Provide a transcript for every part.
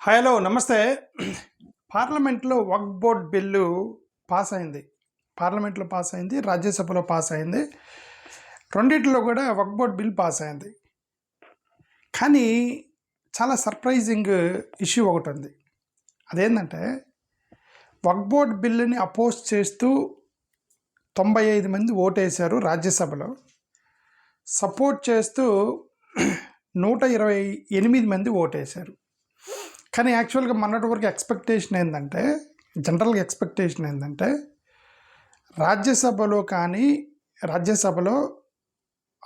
Hello నమస్తే. పార్లమెంట్లో వక్ఫ్ board bill pass అయింది. పార్లమెంట్లో పాస్ అయింది, రాజ్యసభలో పాస్ అయింది. రెండిట్లో కూడా వక్ఫ్ బోర్డ్ బిల్ పాస్ అయింది. కానీ చాలా సర్ప్రైజింగ్ ఇష్యూ ఒకటి ఉంది. అదేంటంటే వక్ఫ్ బోర్డ్ బిల్లుని అపోజ్ చేస్తూ 95 మంది ఓటేశారు రాజ్యసభలో. సపోర్ట్ చేస్తూ 128 మంది ఓటేశారు. కానీ యాక్చువల్గా మొన్నటి వరకు జనరల్గా ఎక్స్పెక్టేషన్ ఏంటంటే రాజ్యసభలో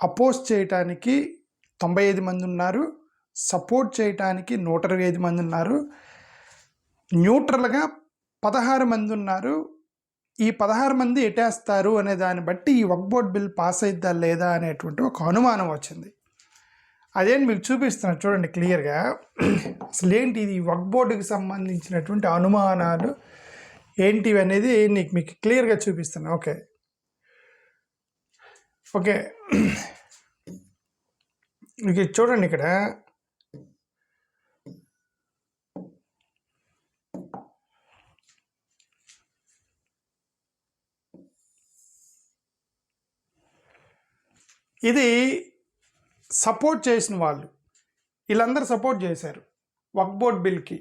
అపోజ్ చేయటానికి 95 మంది ఉన్నారు, సపోర్ట్ చేయటానికి 125 మంది ఉన్నారు, న్యూట్రల్గా 16 మంది ఉన్నారు. ఈ 16 మంది ఎటేస్తారు అనే దాన్ని బట్టి ఈ వక్ఫ్ బోర్డ్ బిల్ పాస్ అయిద్దా లేదా అనేటువంటి ఒక అనుమానం వచ్చింది. అదేంటి మీకు చూపిస్తున్నాను చూడండి క్లియర్గా. అసలు ఏంటి ఇది వక్ఫ్ బోర్డుకి సంబంధించినటువంటి అనుమానాలు ఏంటివి అనేది మీకు క్లియర్గా చూపిస్తాను. ఓకే, మీకు చూడండి ఇక్కడ ఇది సపోర్ట్ చేసిన వాళ్ళు వీళ్ళందరూ సపోర్ట్ చేశారు వక్ఫ్ బోర్డ్ బిల్కి.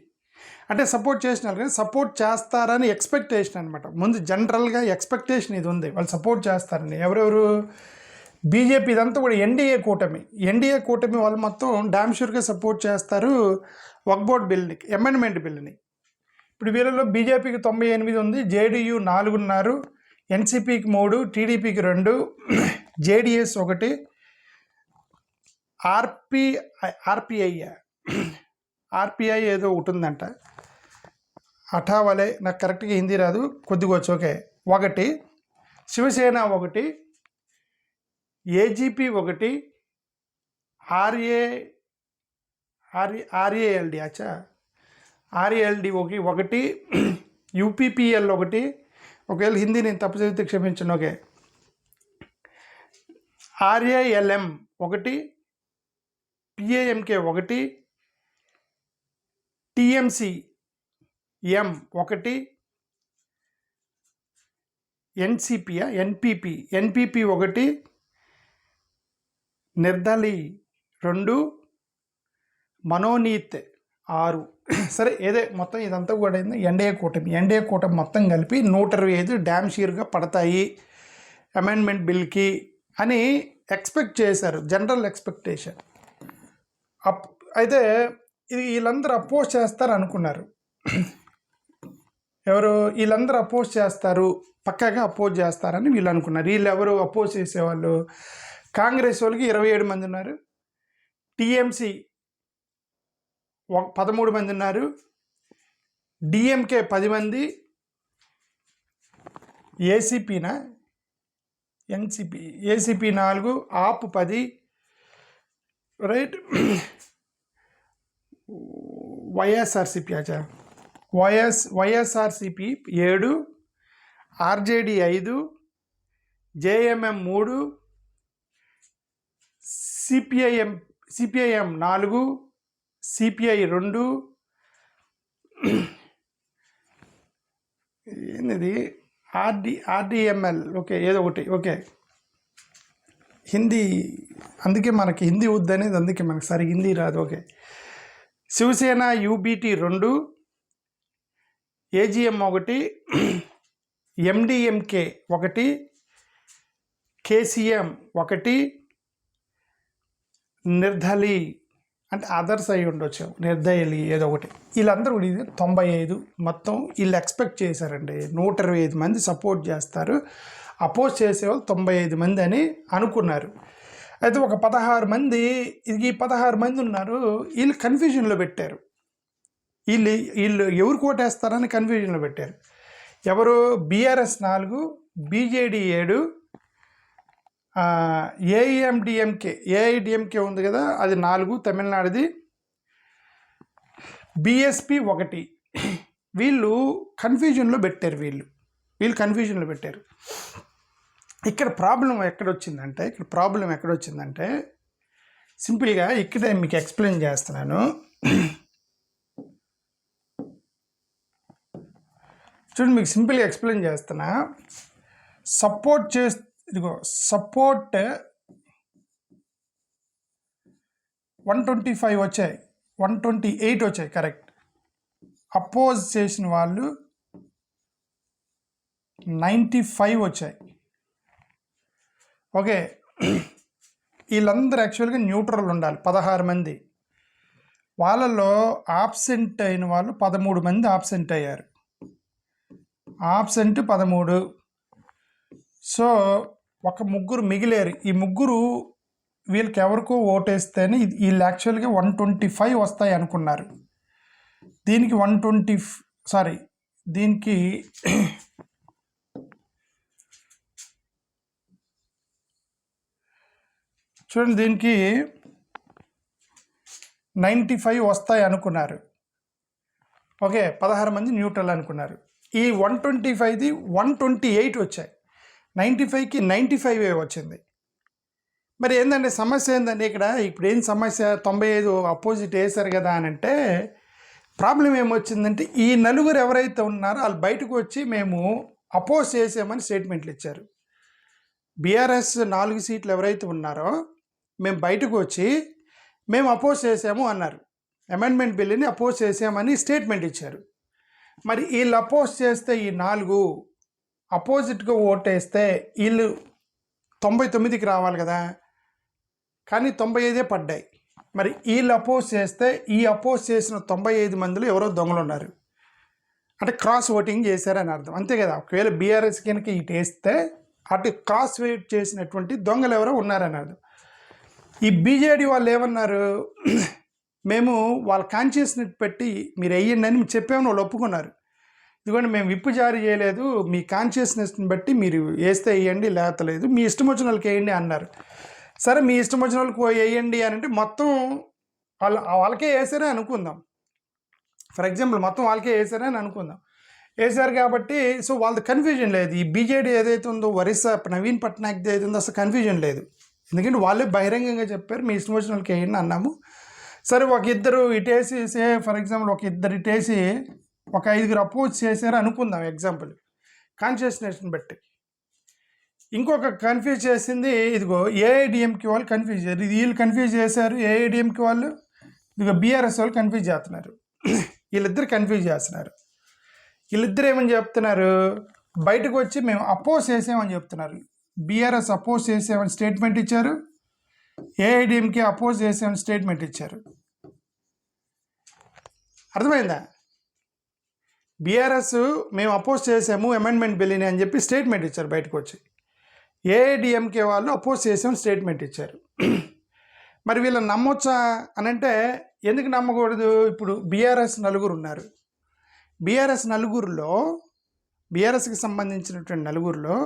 అంటే సపోర్ట్ చేసిన వాళ్ళు సపోర్ట్ చేస్తారని ఎక్స్పెక్టేషన్ అనమాట. ముందు జనరల్గా ఎక్స్పెక్టేషన్ ఇది ఉంది, వాళ్ళు సపోర్ట్ చేస్తారని. ఎవరెవరు? బీజేపీ, ఇదంతా కూడా ఎన్డీఏ కూటమి వాళ్ళు మొత్తం డామ్ షూర్గా సపోర్ట్ చేస్తారు వక్ఫ్ బోర్డ్ బిల్ని, అమెండ్మెంట్ బిల్ని. ఇప్పుడు వీళ్ళలో బీజేపీకి 98 ఉంది, జేడీయూ 4 ఉన్నారు, ఎన్సీపీకి 3, టీడీపీకి 2, జేడీఎస్ 1, ఆర్పిఐ ఏదో ఒకటి ఉందంట, అఠావలే, నాకు కరెక్ట్గా హిందీ రాదు, కొద్దిగా వచ్చు. ఓకే, 1, శివసేన 1, ఏజీపీ 1, ఆర్ఏఎల్డి ఆర్ఏఎల్డి 1, యూపీపీఎల్ 1. ఒకవేళ హిందీ నేను తప్పు చదివితే క్షమించండి. ఓకే, ఆర్ఏఎల్ఎం 1, పిఏఎంకే 1, టీఎంసీ ఎం 1, ఎన్పీపీ 1, నిర్దలి 2, మనోనీత్ 6. సరే, ఏదే మొత్తం ఇదంతా కూడా ఎన్డీఏ కూటమి మొత్తం కలిపి 125 డ్యామ్ షూర్గా పడతాయి అమెండ్మెంట్ బిల్కి అని ఎక్స్పెక్ట్ చేశారు, జనరల్ ఎక్స్పెక్టేషన్. అయితే ఇది వీళ్ళందరూ అపోజ్ చేస్తారు అనుకున్నారు. ఎవరు? వీళ్ళందరూ అపోజ్ చేస్తారు, పక్కాగా అపోజ్ చేస్తారని వీళ్ళు అనుకున్నారు. వీళ్ళు ఎవరు అపోజ్ చేసేవాళ్ళు? కాంగ్రెస్ వాళ్ళకి 27 మంది ఉన్నారు, టీఎంసీ 13 మంది ఉన్నారు, డిఎంకే 10 మంది, ఏసీపీ 4, ఆప్ 10, right, YSRCP 7, RJD 5, JMM 3, CPIM 4, CPI 2, ఏంది ఆర్డిఎంఎల్, ఓకే, ఏదో ఒకటి. ఓకే, హిందీ అందుకే మనకి హిందీ వద్దనేది, అందుకే మనకి సరిగ్గా హిందీ రాదు. ఓకే, శివసేన యూబీటీ 2, ఏజీఎం 1, ఎండిఎంకే 1, కేసీఎం 1, నిర్దలి అంటే అదర్స్ అయి ఉండొచ్చు, నిర్దలి ఏదో ఒకటి. వీళ్ళందరూ కూడా 95 మొత్తం వీళ్ళు ఎక్స్పెక్ట్ చేశారండి. 125 మంది సపోర్ట్ చేస్తారు, అపోజ్ చేసేవాళ్ళు 95 మంది అని అనుకున్నారు. అయితే ఒక 16 మంది ఉన్నారు, వీళ్ళు కన్ఫ్యూజన్లో పెట్టారు. వీళ్ళు ఎవరు కోటేస్తారని కన్ఫ్యూజన్లో పెట్టారు. ఎవరు? బీఆర్ఎస్ 4, బీజేడీ 7, ఏఐడిఎంకే ఉంది కదా, అది 4, తమిళనాడుది, బీఎస్పీ 1. వీళ్ళు కన్ఫ్యూజన్లో పెట్టారు. ఇక్కడ ప్రాబ్లం ఎక్కడొచ్చిందంటే సింపుల్గా ఇక్కడే మీకు ఎక్స్ప్లెయిన్ చేస్తున్నాను. చూడండి, మీకు సింపుల్గా ఎక్స్ప్లెయిన్ చేస్తున్నా. ఇదిగో సపోర్ట్ 125 వచ్చాయి, 128 వచ్చాయి, కరెక్ట్. అపోజ్ చేసిన వాళ్ళు 95 వచ్చాయి. ఓకే, వీళ్ళందరూ యాక్చువల్గా న్యూట్రల్ ఉండాలి, 16 మంది. వాళ్ళలో ఆబ్సెంట్ అయిన వాళ్ళు 13 మంది ఆబ్సెంట్ అయ్యారు. ఆబ్సెంట్ 13. సో ఒక ముగ్గురు మిగిలేరు. ఈ ముగ్గురు వీళ్ళకి ఎవరికో ఓటేస్తేనే వీళ్ళు యాక్చువల్గా 125 వస్తాయి అనుకున్నారు. దీనికి 120 దీనికి చూడండి, దీనికి 95 వస్తాయి అనుకున్నారు. ఓకే, 16 మంది న్యూట్రల్ అనుకున్నారు. ఈ 125ది 128 వచ్చాయి, 95కి 95 వచ్చింది. మరి ఏంటంటే సమస్య ఏంటంటే ఇక్కడ ఇప్పుడు ఏం సమస్య, 95 అపోజిట్ వేశారు కదా అని అంటే ప్రాబ్లం ఏమొచ్చిందంటే ఈ నలుగురు ఎవరైతే ఉన్నారో వాళ్ళు బయటకు వచ్చి మేము అపోజ్ చేసామని స్టేట్మెంట్లు ఇచ్చారు. బీఆర్ఎస్ 4 సీట్లు ఎవరైతే ఉన్నారో మేము బయటకు వచ్చి మేము అపోజ్ చేసాము అన్నారు. అమెండ్మెంట్ బిల్లుని అపోజ్ చేసామని స్టేట్మెంట్ ఇచ్చారు. మరి వీళ్ళు అపోజ్ చేస్తే ఈ 4 అపోజిట్గా ఓటేస్తే వీళ్ళు 99కి రావాలి కదా, కానీ 95 పడ్డాయి. మరి వీళ్ళు అపోజ్ చేస్తే ఈ అపోజ్ చేసిన 95 మందిలో ఎవరో దొంగలు ఉన్నారు, అంటే క్రాస్ ఓటింగ్ చేశారని అర్థం, అంతే కదా. ఒకవేళ బీఆర్ఎస్ కనుక ఇటు వేస్తే అటు క్రాస్ ఓట్ చేసినటువంటి దొంగలు ఎవరో ఉన్నారని అర్థం. ఈ బీజేడీ వాళ్ళు ఏమన్నారు, మేము వాళ్ళ కాన్షియస్ని పెట్టి మీరు వేయండి అని చెప్పామని వాళ్ళు ఒప్పుకున్నారు. ఇదిగోండి, మేము విప్పు జారీ చేయలేదు, మీ కాన్షియస్నెస్ని బట్టి మీరు వేస్తే వేయండి, లేతలేదు, మీ ఇష్టం వచ్చిన వాళ్ళకి వేయండి అన్నారు. సరే, మీ ఇష్టం వచ్చిన వాళ్ళకి వేయండి అని అంటే మొత్తం వాళ్ళకే వేసారే అనుకుందాం. ఫర్ ఎగ్జాంపుల్ మొత్తం వాళ్ళకే వేసారే అని అనుకుందాం. వేసారు కాబట్టి సో వాళ్ళది కన్ఫ్యూజన్ లేదు. ఈ బీజేడీ ఏదైతే ఉందో ఒరిస్సా నవీన్ పట్నాయక్ది ఏదైతే ఉందో అసలు కన్ఫ్యూజన్ లేదు. ఎందుకంటే వాళ్ళే బహిరంగంగా చెప్పారు మీ ఇష్టం వచ్చిన వాళ్ళకి వేయండి అన్నాము. సరే, ఒక ఇద్దరు ఇటేసి ఫర్ ఎగ్జాంపుల్ ఒక ఇద్దరు ఇటేసి ఒక 5 అపోజ్ చేశారు అనుకుందాం ఎగ్జాంపుల్, కాన్షియస్నెస్ని బట్టి. ఇంకొక కన్ఫ్యూజ్ చేసింది ఇదిగో ఏఐడిఎంకి వాళ్ళు కన్ఫ్యూజ్ చేశారు, ఇది వీళ్ళు కన్ఫ్యూజ్ చేశారు ఏఐడిఎంకి వాళ్ళు, ఇదిగో బీఆర్ఎస్ వాళ్ళు కన్ఫ్యూజ్ చేస్తున్నారు. వీళ్ళిద్దరు కన్ఫ్యూజ్ చేస్తున్నారు. వీళ్ళిద్దరు ఏమని చెప్తున్నారు, బయటకు వచ్చి మేము అపోజ్ చేసామని చెప్తున్నారు. బీఆర్ఎస్ అపోజ్ చేసామని స్టేట్మెంట్ ఇచ్చారు, ఏఐడిఎంకి అపోజ్ చేసామని స్టేట్మెంట్ ఇచ్చారు. అర్థమైందా? బీఆర్ఎస్ మేము అపోజ్ చేసాము అమెండ్మెంట్ బిల్లుని అని చెప్పి స్టేట్మెంట్ ఇచ్చారు బయటకు వచ్చి. ఏఐడిఎంకే వాళ్ళు అపోజ్ చేసామని స్టేట్మెంట్ ఇచ్చారు. మరి వీళ్ళని నమ్మొచ్చా అని అంటే ఎందుకు నమ్మకూడదు? ఇప్పుడు బీఆర్ఎస్ 4 ఉన్నారు. బీఆర్ఎస్కి సంబంధించినటువంటి 4లో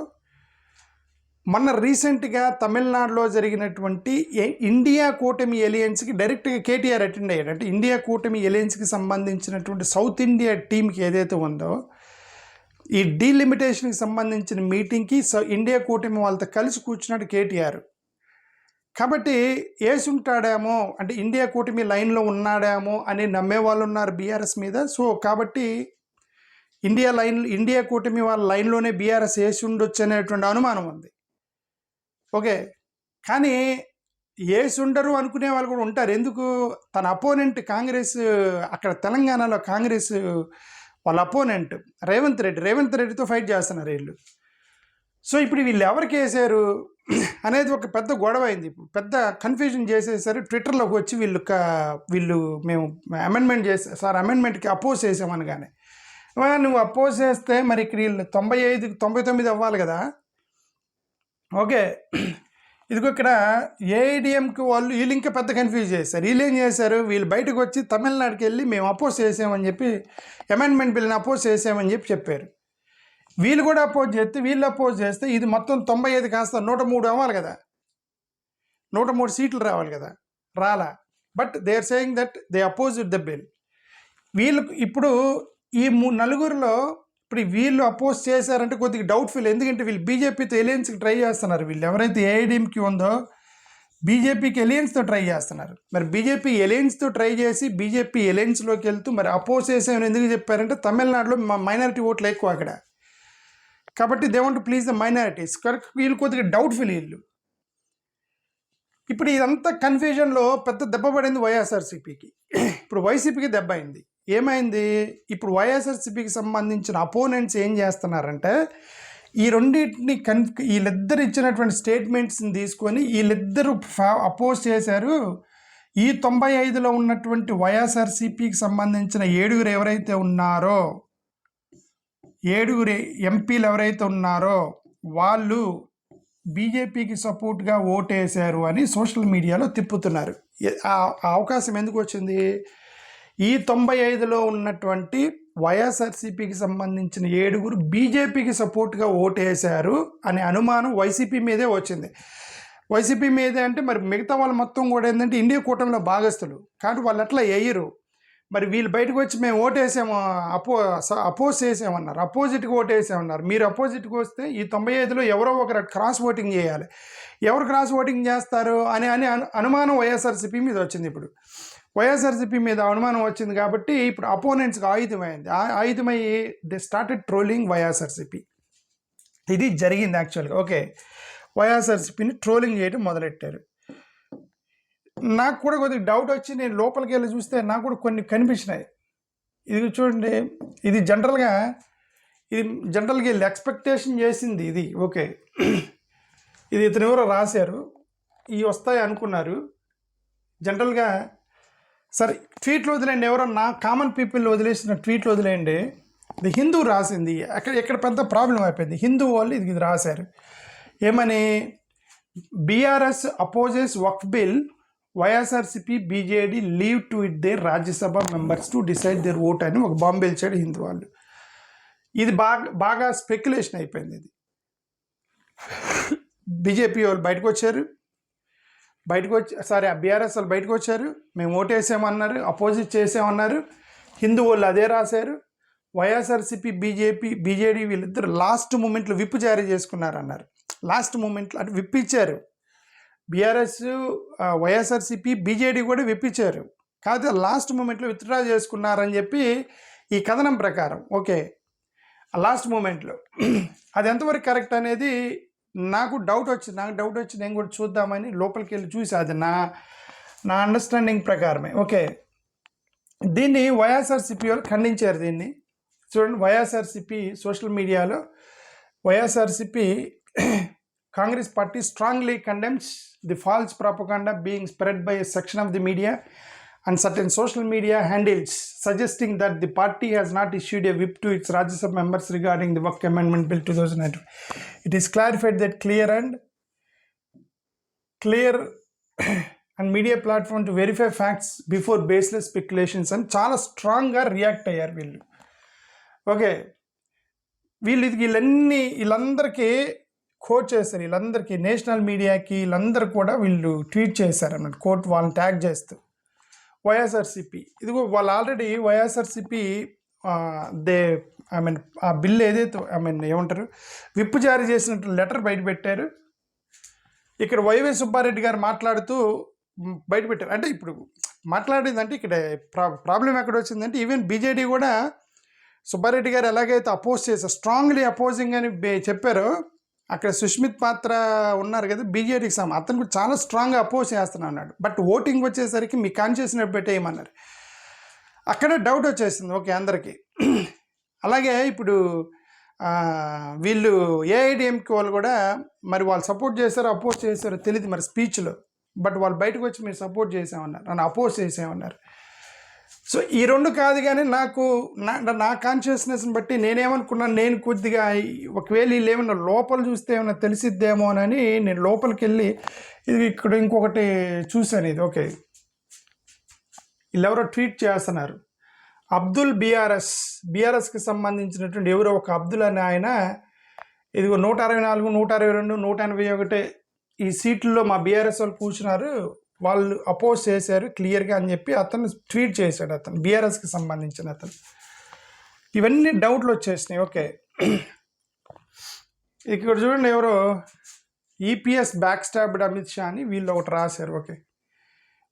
మొన్న రీసెంట్గా తమిళనాడులో జరిగినటువంటి ఇండియా కూటమి ఎలియన్స్కి డైరెక్ట్గా కేటీఆర్ అటెండ్ అయ్యాడు. అంటే ఇండియా కూటమి ఎలియన్స్కి సంబంధించినటువంటి సౌత్ ఇండియా టీంకి ఏదైతే ఉందో ఈ డీలిమిటేషన్కి సంబంధించిన మీటింగ్కి ఇండియా కూటమి వాళ్ళతో కలిసి కూర్చున్నాడు కేటీఆర్. కాబట్టి వేసుంటాడేమో, అంటే ఇండియా కూటమి లైన్లో ఉన్నాడేమో అని నమ్మే వాళ్ళు ఉన్నారు బీఆర్ఎస్ మీద. సో కాబట్టి ఇండియా కూటమి వాళ్ళ లైన్లోనే బీఆర్ఎస్ వేసి ఉండొచ్చు అనేటువంటి అనుమానం ఉంది. ఓకే, కానీ వేసి ఉండరు అనుకునే వాళ్ళు కూడా ఉంటారు. ఎందుకు? తన అపోనెంట్ కాంగ్రెస్, అక్కడ తెలంగాణలో కాంగ్రెస్ వాళ్ళ అపోనెంట్ రేవంత్ రెడ్డితో ఫైట్ చేస్తున్నారు వీళ్ళు. సో ఇప్పుడు వీళ్ళు ఎవరికి వేసారు అనేది ఒక పెద్ద గొడవ అయింది. ఇప్పుడు పెద్ద కన్ఫ్యూజన్ చేసేసారు. ట్విట్టర్లోకి వచ్చి వీళ్ళు మేము అమెండ్మెంట్కి అపోజ్ చేసామనగానే, నువ్వు అపోజ్ చేస్తే మరి ఇక్కడ వీళ్ళు 95-99 అవ్వాలి కదా. ఓకే, ఇదిగో ఇక్కడ ఏఐడిఎంకి వీళ్ళు ఇంకా పెద్ద కన్ఫ్యూజ్ చేశారు. వీళ్ళు ఏం చేశారు, వీళ్ళు బయటకు వచ్చి తమిళనాడుకి వెళ్ళి మేము అపోజ్ చేసామని చెప్పి అమెండ్మెంట్ బిల్ని అపోజ్ చేసామని చెప్పారు. వీళ్ళు కూడా అపోజ్ చేస్తే ఇది మొత్తం 95 కాస్త 103 అవ్వాలి కదా, 103 సీట్లు రావాలి కదా, రాలా. But they are saying that they opposed the bill. వీళ్ళు ఇప్పుడు ఈ 4లో ఇప్పుడు వీళ్ళు అపోజ్ చేశారంటే కొద్దిగా డౌట్ఫుల్. ఎందుకంటే వీళ్ళు బీజేపీతో ఎలియన్స్కి ట్రై చేస్తున్నారు. వీళ్ళు ఎవరైతే ఏఐడిఎంకి ఉందో బీజేపీకి ఎలియన్స్తో ట్రై చేస్తున్నారు. మరి బీజేపీ ఎలియన్స్తో ట్రై చేసి బీజేపీ ఎలియన్స్లోకి వెళ్తూ మరి అపోజ్ చేసేమని ఎందుకు చెప్పారంటే తమిళనాడులో మైనారిటీ ఓట్లు ఎక్కువ అక్కడ, కాబట్టి they want to please the minorities. వీళ్ళు కొద్దిగా డౌట్ఫుల్ వీళ్ళు. ఇప్పుడు ఇదంతా కన్ఫ్యూజన్లో పెద్ద దెబ్బ పడింది వైఎస్ఆర్సీపీకి. ఇప్పుడు వైసీపీకి దెబ్బ అయింది. ఏమైంది, ఇప్పుడు వైఎస్ఆర్సీపీకి సంబంధించిన అపోనెంట్స్ ఏం చేస్తున్నారంటే ఈ రెండింటిని వీళ్ళిద్దరు ఇచ్చినటువంటి స్టేట్మెంట్స్ని తీసుకొని వీళ్ళిద్దరూ అపోజ్ చేశారు. ఈ 95లో ఉన్నటువంటి వైఎస్ఆర్సీపీకి సంబంధించిన 7 ఎవరైతే ఉన్నారో 7 ఎంపీలు ఎవరైతే ఉన్నారో వాళ్ళు బీజేపీకి సపోర్ట్గా ఓటేశారు అని సోషల్ మీడియాలో తిప్పుతున్నారు. ఆ అవకాశం ఎందుకు వచ్చింది, ఈ 95లో ఉన్నటువంటి వైఎస్ఆర్సీపీకి సంబంధించిన 7 బీజేపీకి సపోర్ట్గా ఓటేశారు అనే అనుమానం వైసీపీ మీదే వచ్చింది. వైసీపీ మీదే అంటే మరి మిగతా వాళ్ళు మొత్తం కూడా ఏంటంటే ఇండియా కూటమిలో భాగస్తులు, కానీ వాళ్ళు అట్లా వేయరు. మరి వీళ్ళు బయటకు వచ్చి మేము ఓటేసాము అపోజ్ చేసామన్నారు, అపోజిట్గా ఓటేసామన్నారు. మీరు అపోజిట్గా వస్తే ఈ 95లో ఎవరో ఒకరు క్రాస్ ఓటింగ్ చేయాలి. ఎవరు క్రాస్ ఓటింగ్ చేస్తారు అని అనుమానం వైఎస్ఆర్సీపీ మీద వచ్చింది. ఇప్పుడు వైఎస్ఆర్సీపీ మీద అనుమానం వచ్చింది కాబట్టి ఇప్పుడు అపోనెంట్స్కి ఆయుధమయ్యి దే స్టార్టెడ్ ట్రోలింగ్ వైఎస్ఆర్సీపీ. ఇది జరిగింది యాక్చువల్గా. ఓకే, వైఎస్ఆర్సీపీని ట్రోలింగ్ చేయడం మొదలెట్టారు. నాకు కూడా కొద్దిగా డౌట్ వచ్చి నేను లోపలికి వెళ్ళి చూస్తే నాకు కూడా కొన్ని కనిపించినాయి. ఇది చూడండి, ఇది జనరల్గా వీళ్ళు ఎక్స్పెక్టేషన్ చేసింది ఇది. ఓకే, ఇది ఇతను ఎవరో రాశారు, ఇవి వస్తాయి అనుకున్నారు. జనరల్గా సరే ట్వీట్లు వదిలేండి, ఎవరో నా కామన్ పీపుల్ వదిలేసిన ట్వీట్లు వదిలేయండి. ఇది హిందూ రాసింది, ఎక్కడ పెద్ద ప్రాబ్లం అయిపోయింది. హిందూ వాళ్ళు ఇది రాశారు. ఏమని, BRS opposes Waqf bill, YSRCP BJD leave to it their Rajya Sabha members to decide their vote అని ఒక బాంబు ఇచ్చాడు హిందూ వాళ్ళు. ఇది బాగా స్పెక్యులేషన్ అయిపోయింది. ఇది బీజేపీ వాళ్ళు బయటకు వచ్చి బీఆర్ఎస్ వాళ్ళు బయటకు వచ్చారు, మేము ఓటేసామన్నారు, అపోజిట్ చేసామన్నారు. హిందూ వాళ్ళు అదే రాశారు. వైఎస్ఆర్సీపీ బీజేడీ వీళ్ళిద్దరు లాస్ట్ మూమెంట్లో విప్ జారీ చేసుకున్నారన్నారు. లాస్ట్ మూమెంట్లో అంటే విప్ ఇచ్చారు. బీఆర్ఎస్ వైఎస్ఆర్సీపీ బీజేడీ కూడా విప్ ఇచ్చారు, కాకపోతే లాస్ట్ మూమెంట్లో విత్డ్రా చేసుకున్నారని చెప్పి ఈ కథనం ప్రకారం. ఓకే, లాస్ట్ మూమెంట్లో అది ఎంతవరకు కరెక్ట్ అనేది నాకు డౌట్ వచ్చి నేను కూడా చూద్దామని లోపలికి వెళ్ళి చూసి, అది నా అండర్స్టాండింగ్ ప్రకారమే. ఓకే, దీన్ని వైఎస్ఆర్సీపీ వాళ్ళు ఖండించారు. దీన్ని చూడండి, వైఎస్ఆర్సీపీ సోషల్ మీడియాలో YSRCP Congress party strongly condemns the false propaganda being spread by a section of the media and certain social media handles suggesting that the party has not issued a whip to its Rajya Sabha members regarding the Waqf Amendment Bill 2009. It is clarified that clear and media platform to verify facts before baseless speculations and చాలా స్ట్రాంగ్గా react అయ్యారు వీళ్ళు. Okay, వీళ్ళందరికీ coat చేస్తారు, వీళ్ళందరికీ national మీడియాకి వీళ్ళందరూ కూడా వీళ్ళు ట్వీట్ చేశారు అన్నట్టు, కోర్ట్ వాళ్ళని ట్యాగ్ చేస్తూ. వైఎస్ఆర్సీపీ ఇదిగో వాళ్ళు ఆల్రెడీ వైఎస్ఆర్సీపీ ఆ బిల్ ఏదైతే ఏమంటారు విప్ జారీ చేసినట్టు లెటర్ బయటపెట్టారు. ఇక్కడ వైవై సుబ్బారెడ్డి గారు మాట్లాడుతూ బయటపెట్టారు. అంటే ఇప్పుడు మాట్లాడేదంటే ఇక్కడ ప్రాబ్లం ఎక్కడ వచ్చిందంటే ఈవెన్ బీజేడీ కూడా సుబ్బారెడ్డి గారు ఎలాగైతే అపోజ్ చేశారు, స్ట్రాంగ్లీ అపోజింగ్ అని చెప్పారో, అక్కడ సుష్మిత్ పాత్ర ఉన్నారు కదా బీజేడీకి అతను కూడా చాలా స్ట్రాంగ్గా అపోజ్ చేస్తున్నా అన్నాడు. బట్ ఓటింగ్ వచ్చేసరికి మీ కాన్షియస్నెస్ పెట్టేయమన్నారు. అక్కడే డౌట్ వచ్చేసింది ఓకే అందరికీ. అలాగే ఇప్పుడు వీళ్ళు ఏఐడిఎంకి వాళ్ళు కూడా మరి వాళ్ళు సపోర్ట్ చేశారో అపోజ్ చేశారో తెలియదు మరి స్పీచ్లో, బట్ వాళ్ళు బయటకు వచ్చి మీరు సపోర్ట్ చేసామన్నారు, నన్ను అపోజ్ చేసామన్నారు. సో ఈ రెండు కాదు, కానీ నా కాన్షియస్నెస్ని బట్టి నేనేమనుకున్నాను, నేను కొద్దిగా ఒకవేళ వీళ్ళు ఏమన్నా లోపల చూస్తే ఏమన్నా తెలిసిద్దేమోనని నేను లోపలికి వెళ్ళి ఇది ఇక్కడ ఇంకొకటి చూశాను. ఇది ఓకే, వీళ్ళెవరో ట్వీట్ చేస్తున్నారు. అబ్దుల్ బీఆర్ఎస్కి సంబంధించినటువంటి ఎవరో ఒక అబ్దుల్ అని ఆయన, ఇదిగో 164, 162, 181 ఈ సీట్లలో మా బీఆర్ఎస్ వాళ్ళు కూర్చున్నారు, వాళ్ళు అపోజ్ చేశారు క్లియర్గా అని చెప్పి అతను ట్వీట్ చేశాడు. అతను బీఆర్ఎస్కి సంబంధించిన అతను. ఇవన్నీ డౌట్లు వచ్చేసినాయి. ఓకే, ఇక్కడ చూడండి, ఎవరో EPS back stabbed Amit Shah అని వీళ్ళు ఒకటి రాశారు. Okay,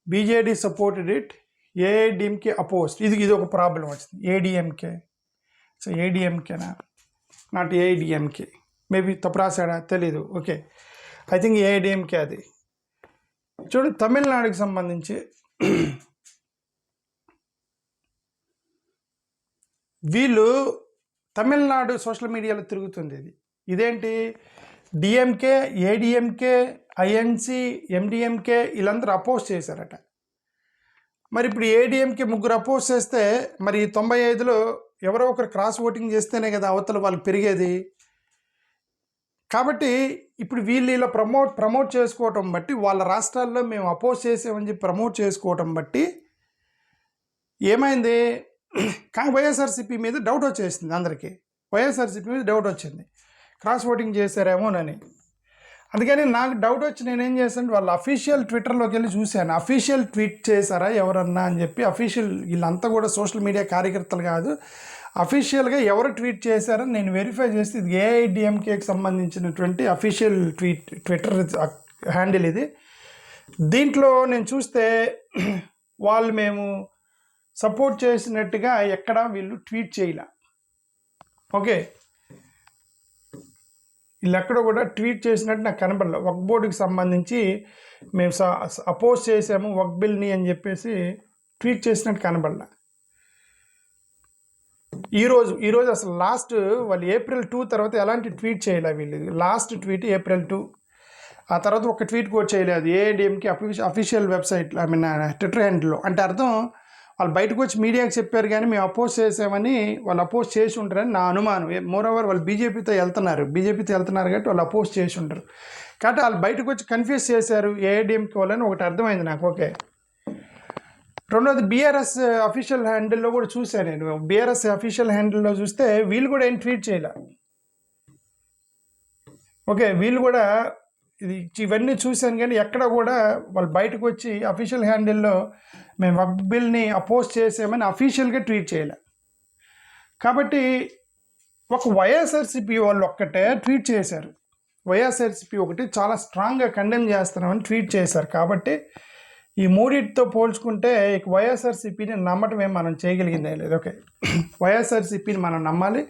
BJD supported it, AIADMK opposed. ఇది ఒక ప్రాబ్లం వచ్చింది. ఏడిఎంకే, సో ఏడిఎంకేనా, నాట్ ఏఐడిఎంకే, మేబీ తప్పు రాశాడా తెలీదు. ఓకే, ఐ థింక్ ఏఐడిఎంకే అది. చూడండి, తమిళనాడుకి సంబంధించి వీళ్ళు తమిళనాడు సోషల్ మీడియాలో తిరుగుతుంది. ఇదేంటి, డిఎంకే, ఏడిఎంకే, ఐఎన్సి, ఎండిఎంకే వీళ్ళందరూ అపోజ్ చేశారట. మరి ఇప్పుడు ఏడిఎంకే ముగ్గురు అపోజ్ చేస్తే మరి 95లో ఎవరో ఒకరు క్రాస్ ఓటింగ్ చేస్తేనే కదా అవతల వాళ్ళు పెరిగేది. కాబట్టి ఇప్పుడు వీళ్ళు ఇలా ప్రమోట్ చేసుకోవటం బట్టి, వాళ్ళ రాష్ట్రాల్లో మేము అపోజ్ చేసామని చెప్పి ప్రమోట్ చేసుకోవటం బట్టి ఏమైంది, కానీ వైఎస్ఆర్సీపీ మీద డౌట్ వచ్చేసింది అందరికీ. వైఎస్ఆర్సీపీ మీద డౌట్ వచ్చింది, క్రాస్ ఓటింగ్ చేశారేమోనని. అందుకని నాకు డౌట్ వచ్చి నేనేం చేశాను, వాళ్ళ అఫీషియల్ ట్విట్టర్లోకి వెళ్ళి చూశాను, అఫీషియల్ ట్వీట్ చేశారా ఎవరన్నా అని చెప్పి. అఫీషియల్ వీళ్ళంతా కూడా సోషల్ మీడియా కార్యకర్తలు కాదు, అఫీషియల్గా ఎవరు ట్వీట్ చేశారని నేను వెరిఫై చేస్తే ఇది ఏఐడిఎంకేకి సంబంధించినటువంటి అఫీషియల్ ట్విట్టర్ హ్యాండిల్ ఇది. దీంట్లో నేను చూస్తే వాళ్ళు మేము సపోర్ట్ చేసినట్టుగా ఎక్కడ వీళ్ళు ట్వీట్ చేయలే. ఓకే, వీళ్ళు ఎక్కడ కూడా ట్వీట్ చేసినట్టు నాకు కనపడలేదు. వక్ఫ్ బోర్డుకి సంబంధించి మేము అపోజ్ చేసాము వక్ఫ్ బిల్ని అని చెప్పేసి ట్వీట్ చేసినట్టు కనపడలే. ఈరోజు అసలు లాస్ట్ వాళ్ళు April 2 తర్వాత ఎలాంటి ట్వీట్ చేయలే వీళ్ళు. లాస్ట్ ట్వీట్ April 2, ఆ తర్వాత ఒక ట్వీట్ కూడా చేయలేదు ఏఐడిఎంకి official website, I mean Twitter హ్యాండిల్లో. అంటే అర్థం వాళ్ళు బయటకు వచ్చి మీడియాకి చెప్పారు కానీ మేము అపోజ్ చేసామని వాళ్ళు అపోజ్ చేసి ఉంటారని నా అనుమానం. మోరోవర్ వాళ్ళు బీజేపీతో వెళ్తున్నారు కాబట్టి వాళ్ళు అపోజ్ చేసి ఉంటారు. కాబట్టి వాళ్ళు బయటకు వచ్చి కన్ఫ్యూజ్ చేశారు ఏఐడిఎంకి వాళ్ళని ఒకటి అర్థమైంది నాకు. ఓకే, రెండోది బీఆర్ఎస్ అఫీషియల్ హ్యాండిల్లో కూడా చూశాను నేను. బీఆర్ఎస్ అఫీషియల్ హ్యాండిల్లో చూస్తే వీళ్ళు కూడా ఏం ట్వీట్ చేయలే. ఓకే, వీళ్ళు కూడా ఇవన్నీ చూశాను కానీ ఎక్కడ కూడా వాళ్ళు బయటకు వచ్చి అఫీషియల్ హ్యాండిల్లో మేము వక్ఫ్ బిల్ని అపోజ్ చేసామని అఫీషియల్గా ట్వీట్ చేయలే. కాబట్టి ఒక వైఎస్ఆర్సీపీ వాళ్ళు ఒక్కటే ట్వీట్ చేశారు. వైఎస్ఆర్సీపీ ఒకటి చాలా స్ట్రాంగ్గా కండెమ్ చేస్తున్నామని ట్వీట్ చేశారు. కాబట్టి ఈ మూడింటితో పోల్చుకుంటే వైఎస్ఆర్సీపీని నమ్మటమే మనం చేయగలిగిందే లేదు. ఓకే, వైఎస్ఆర్సీపీని మనం నమ్మాలి.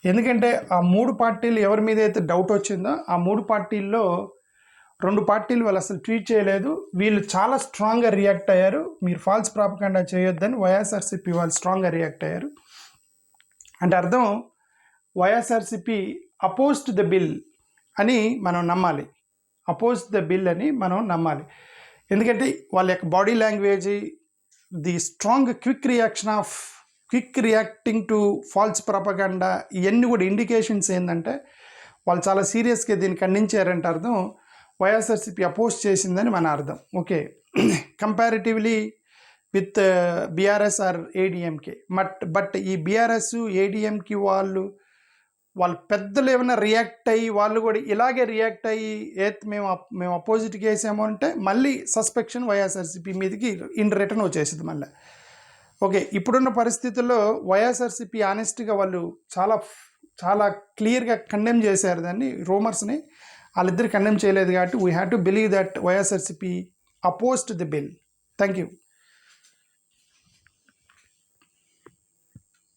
ఎందుకంటే ఆ 3 పార్టీలు ఎవరి మీద అయితే డౌట్ వచ్చిందో ఆ 3 పార్టీల్లో 2 పార్టీలు వాళ్ళు అసలు ట్వీట్ చేయలేదు. వీళ్ళు చాలా స్ట్రాంగ్గా రియాక్ట్ అయ్యారు. మీరు ఫాల్స్ ప్రాపగాండా చేయొద్దని వైఎస్ఆర్సీపీ వాళ్ళు స్ట్రాంగ్గా రియాక్ట్ అయ్యారు. అంటే అర్థం వైఎస్ఆర్సీపీ అపోజ్డ్ ద బిల్ అని మనం నమ్మాలి. అపోజ్డ్ ద బిల్ అని మనం నమ్మాలి. ఎందుకంటే వాళ్ళ యొక్క body language, the strong quick reacting to falls propaganda, ఇవన్నీ కూడా ఇండికేషన్స్ ఏంటంటే వాళ్ళు చాలా సీరియస్గా దీన్ని ఖండించారంటే అర్థం వైఎస్ఆర్సీపీ అపోజ్ చేసిందని మన అర్థం. Okay, comparatively with BRS or ADMK. But ఈ బీఆర్ఎస్ ఏడిఎంకి వాళ్ళు పెద్దలు ఏమైనా రియాక్ట్ అయ్యి వాళ్ళు కూడా ఇలాగే రియాక్ట్ అయ్యి మేము అపోజిట్కి వేసాము అంటే మళ్ళీ సస్పెక్షన్ వైఎస్ఆర్సీపీ మీదకి ఇన్ రిటర్న్ వచ్చేసింది మళ్ళీ. ఓకే, ఇప్పుడున్న పరిస్థితుల్లో వైఎస్ఆర్సీపీ ఆనెస్ట్గా వాళ్ళు చాలా క్లియర్గా కండెమ్ చేశారు దాన్ని, రూమర్స్ని. వాళ్ళిద్దరు కండెమ్ చేయలేదు కాబట్టి we have to believe that YSRCP opposed the bill. Thank you.